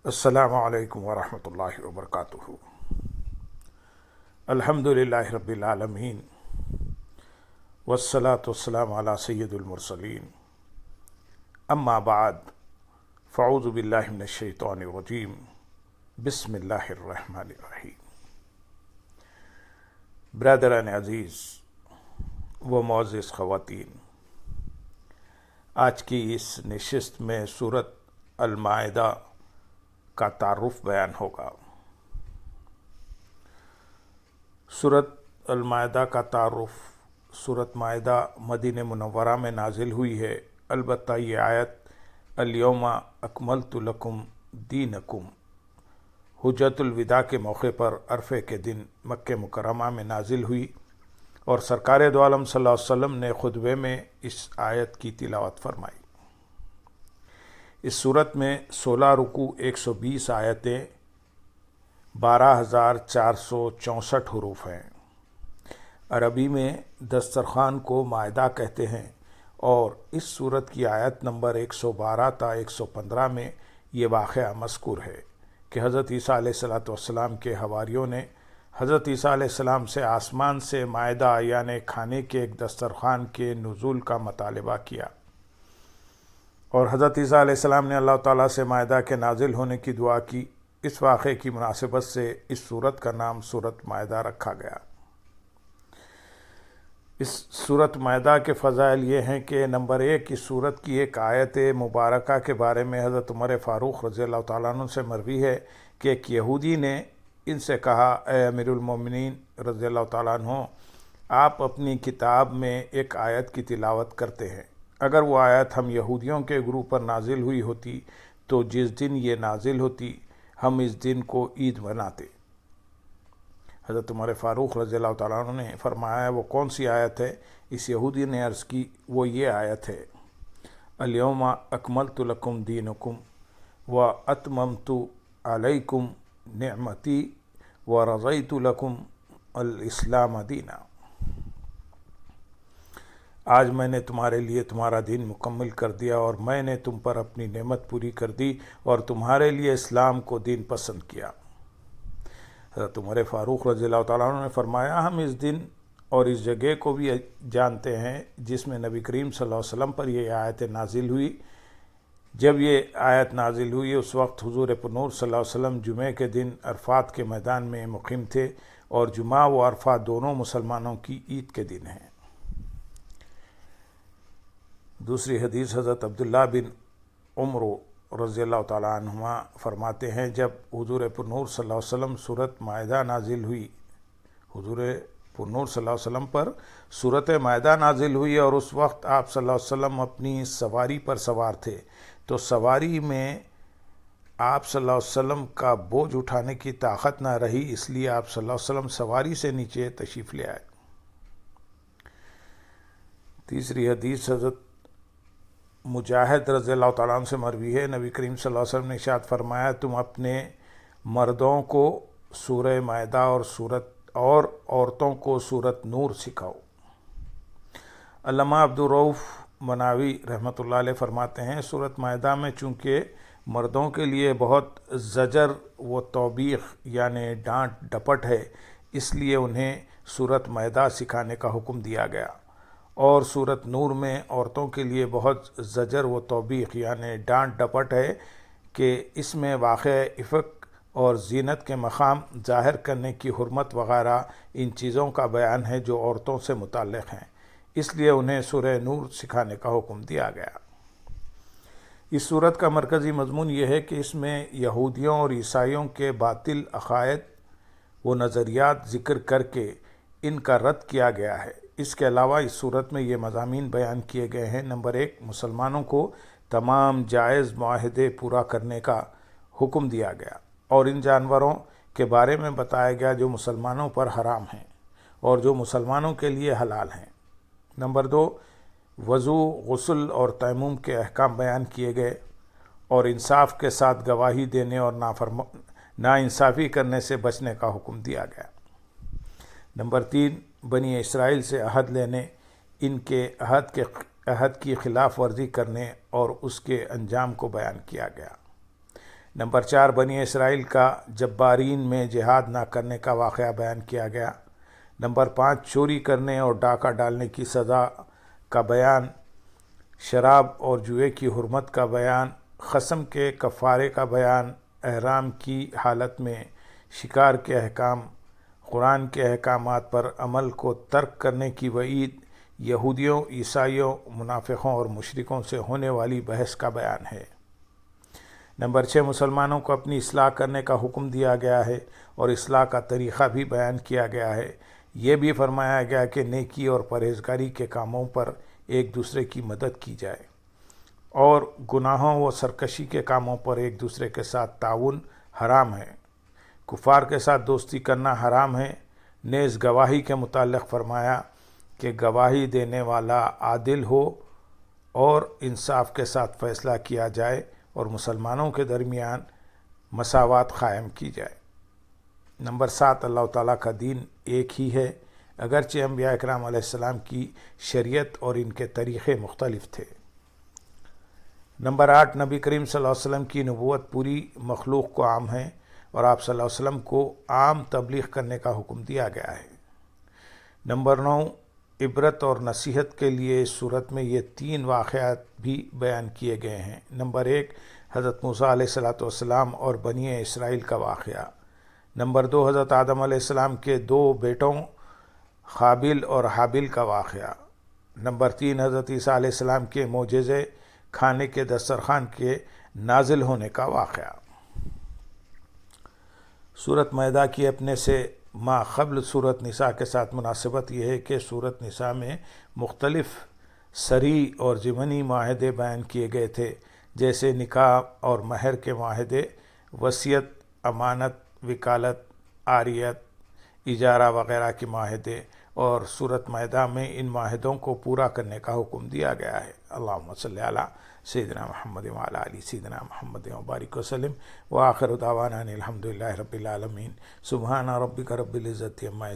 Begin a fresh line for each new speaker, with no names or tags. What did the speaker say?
السلام علیکم ورحمۃ اللہ وبرکاتہ۔ الحمد للہ رب العالمین والصلاة والسلام علی سید المرسلین، اما بعد فاعوذ باللہ من الشیطان الرجیم، بسم اللہ الرحمن الرحیم۔ برادران عزیز و معزز خواتین، آج کی اس نشست میں سورۃ المائدہ کا تعارف بیان ہوگا۔ سورۃ المائدہ کا تعارف: سورۃ مائدہ مدینہ منورہ میں نازل ہوئی ہے، البتہ یہ آیت الیوم اکملت لکم دینکم حجۃ الوداع کے موقع پر عرفے کے دن مکہ مکرمہ میں نازل ہوئی، اور سرکار دو عالم صلی اللہ علیہ وسلم نے خطبے میں اس آیت کی تلاوت فرمائی۔ اس صورت میں 16 رکوع، 120 آیتیں، 12,464 حروف ہیں۔ عربی میں دسترخوان کو مائدہ کہتے ہیں، اور اس صورت کی آیت نمبر 112 تا 115 میں یہ واقعہ مذکور ہے کہ حضرت عیسیٰ علیہ السلام کے حواریوں نے حضرت عیسیٰ علیہ السلام سے آسمان سے مائدہ یعنی کھانے کے ایک دسترخوان کے نزول کا مطالبہ کیا، اور حضرت عیسیٰ علیہ السلام نے اللہ تعالیٰ سے مائدہ کے نازل ہونے کی دعا کی۔ اس واقعے کی مناسبت سے اس سورت کا نام سورۃ مائدہ رکھا گیا۔ اس سورۃ مائدہ کے فضائل یہ ہیں کہ نمبر 1، اس سورت کی ایک آیت مبارکہ کے بارے میں حضرت عمر فاروق رضی اللہ تعالیٰ عنہ سے مروی ہے کہ ایک یہودی نے ان سے کہا، اے امیر المومنین رضی اللہ تعالیٰ عنہ، آپ اپنی کتاب میں ایک آیت کی تلاوت کرتے ہیں، اگر وہ آیت ہم یہودیوں کے گروہ پر نازل ہوئی ہوتی تو جس دن یہ نازل ہوتی ہم اس دن کو عید مناتے۔ حضرت عمر فاروق رضی اللہ تعالیٰ عنہ نے فرمایا، وہ کون سی آیت ہے؟ اس یہودی نے عرض کی، وہ یہ آیت ہے، الیوم اکملت لکم دینکم و اتممت علیکم نعمتی و رضیت لکم الاسلام دینا۔ آج میں نے تمہارے لیے تمہارا دین مکمل کر دیا، اور میں نے تم پر اپنی نعمت پوری کر دی، اور تمہارے لیے اسلام کو دین پسند کیا۔ حضرت عمر فاروق رضی اللہ تعالیٰ عنہ نے فرمایا، ہم اس دن اور اس جگہ کو بھی جانتے ہیں جس میں نبی کریم صلی اللہ علیہ وسلم پر یہ آیت نازل ہوئی۔ جب یہ آیت نازل ہوئی اس وقت حضور پرنور صلی اللہ علیہ وسلم جمعے کے دن عرفات کے میدان میں مقیم تھے، اور جمعہ و عرفہ دونوں مسلمانوں کی عید کے دن ہیں۔ دوسری حدیث حضرت عبداللہ بن عمر رضی اللہ تعالیٰ عنہما فرماتے ہیں، جب حضور پرنور صلی اللہ علیہ وسلم سورۃ مائدہ نازل ہوئی، حضور پرنور صلی اللہ علیہ وسلم پر سورۃ مائدہ نازل ہوئی، اور اس وقت آپ صلی اللہ علیہ وسلم اپنی سواری پر سوار تھے، تو سواری میں آپ صلی اللہ علیہ وسلم کا بوجھ اٹھانے کی طاقت نہ رہی، اس لیے آپ صلی اللہ علیہ وسلم سواری سے نیچے تشریف لے آئے۔ تیسری حدیث حضرت مجاہد رضی اللہ تعالیٰ عنہ سے مروی ہے، نبی کریم صلی اللہ علیہ وسلم نے ارشاد فرمایا، تم اپنے مردوں کو سورہ مائدہ اور عورتوں کو سورۃ نور سکھاؤ۔ علامہ عبدالرؤف مناوی رحمۃ اللہ علیہ فرماتے ہیں، سورۃ مائدہ میں چونکہ مردوں کے لیے بہت زجر و توبیخ یعنی ڈانٹ ڈپٹ ہے، اس لیے انہیں سورۃ مائدہ سکھانے کا حکم دیا گیا، اور سورۃ نور میں عورتوں کے لیے بہت زجر و توبیخ یعنی ڈانٹ ڈپٹ ہے کہ اس میں واقع عفت اور زینت کے مقام ظاہر کرنے کی حرمت وغیرہ ان چیزوں کا بیان ہے جو عورتوں سے متعلق ہیں، اس لیے انہیں سورہ نور سکھانے کا حکم دیا گیا۔ اس سورت کا مرکزی مضمون یہ ہے کہ اس میں یہودیوں اور عیسائیوں کے باطل عقائد و نظریات ذکر کر کے ان کا رد کیا گیا ہے۔ اس کے علاوہ اس صورت میں یہ مضامین بیان کیے گئے ہیں: نمبر 1، مسلمانوں کو تمام جائز معاہدے پورا کرنے کا حکم دیا گیا، اور ان جانوروں کے بارے میں بتایا گیا جو مسلمانوں پر حرام ہیں اور جو مسلمانوں کے لیے حلال ہیں۔ نمبر 2، وضو، غسل اور تیمم کے احکام بیان کیے گئے، اور انصاف کے ساتھ گواہی دینے اور ناانصافی کرنے سے بچنے کا حکم دیا گیا۔ نمبر 3، بنی اسرائیل سے عہد لینے، ان کے عہد کی خلاف ورزی کرنے اور اس کے انجام کو بیان کیا گیا۔ نمبر 4 بنی اسرائیل کا جبارین میں جہاد نہ کرنے کا واقعہ بیان کیا گیا۔ نمبر 5 چوری کرنے اور ڈاکہ ڈالنے کی سزا کا بیان، شراب اور جوئے کی حرمت کا بیان، قسم کے کفارے کا بیان، احرام کی حالت میں شکار کے احکام، قرآن کے احکامات پر عمل کو ترک کرنے کی وعید، یہودیوں، عیسائیوں، منافقوں اور مشرکوں سے ہونے والی بحث کا بیان ہے۔ نمبر 6 مسلمانوں کو اپنی اصلاح کرنے کا حکم دیا گیا ہے اور اصلاح کا طریقہ بھی بیان کیا گیا ہے۔ یہ بھی فرمایا گیا کہ نیکی اور پرہیزگاری کے کاموں پر ایک دوسرے کی مدد کی جائے اور گناہوں و سرکشی کے کاموں پر ایک دوسرے کے ساتھ تعاون حرام ہے۔ کفار کے ساتھ دوستی کرنا حرام ہے۔ نیز گواہی کے متعلق فرمایا کہ گواہی دینے والا عادل ہو اور انصاف کے ساتھ فیصلہ کیا جائے اور مسلمانوں کے درمیان مساوات قائم کی جائے۔ نمبر 7 اللہ تعالیٰ کا دین ایک ہی ہے، اگرچہ انبیاء اکرام علیہ السلام کی شریعت اور ان کے طریقے مختلف تھے۔ نمبر 8 نبی کریم صلی اللہ علیہ وسلم کی نبوت پوری مخلوق کو عام ہے اور آپ صلی اللہ علیہ وسلم کو عام تبلیغ کرنے کا حکم دیا گیا ہے۔ نمبر 9 عبرت اور نصیحت کے لیے اس صورت میں یہ 3 واقعات بھی بیان کیے گئے ہیں۔ نمبر 1 حضرت موسیٰ علیہ السلام اور بنی اسرائیل کا واقعہ۔ نمبر 2 حضرت آدم علیہ السلام کے 2 بیٹوں قابل اور حابل کا واقعہ۔ نمبر 3 حضرت عیسیٰ علیہ السلام کے معجزے کھانے کے دسترخوان کے نازل ہونے کا واقعہ۔ سورۃ مائدہ کی اپنے سے ما قبل سورۃ نساء کے ساتھ مناسبت یہ ہے کہ سورۃ نساء میں مختلف صریح اور ضمنی معاہدے بیان کیے گئے تھے، جیسے نکاح اور مہر کے معاہدے، وصیت، امانت، وکالت، عاریت، اجارہ وغیرہ کے معاہدے، اور سورۃ مائدہ میں ان معاہدوں کو پورا کرنے کا حکم دیا گیا ہے۔ اللہم صلی علی سیدنا محمد وعلی آل سیدنا محمد وبارک وسلم، وآخر دعوانا ان الحمد للہ رب العالمین۔ سبحان ربک رب العزت عما یصفون۔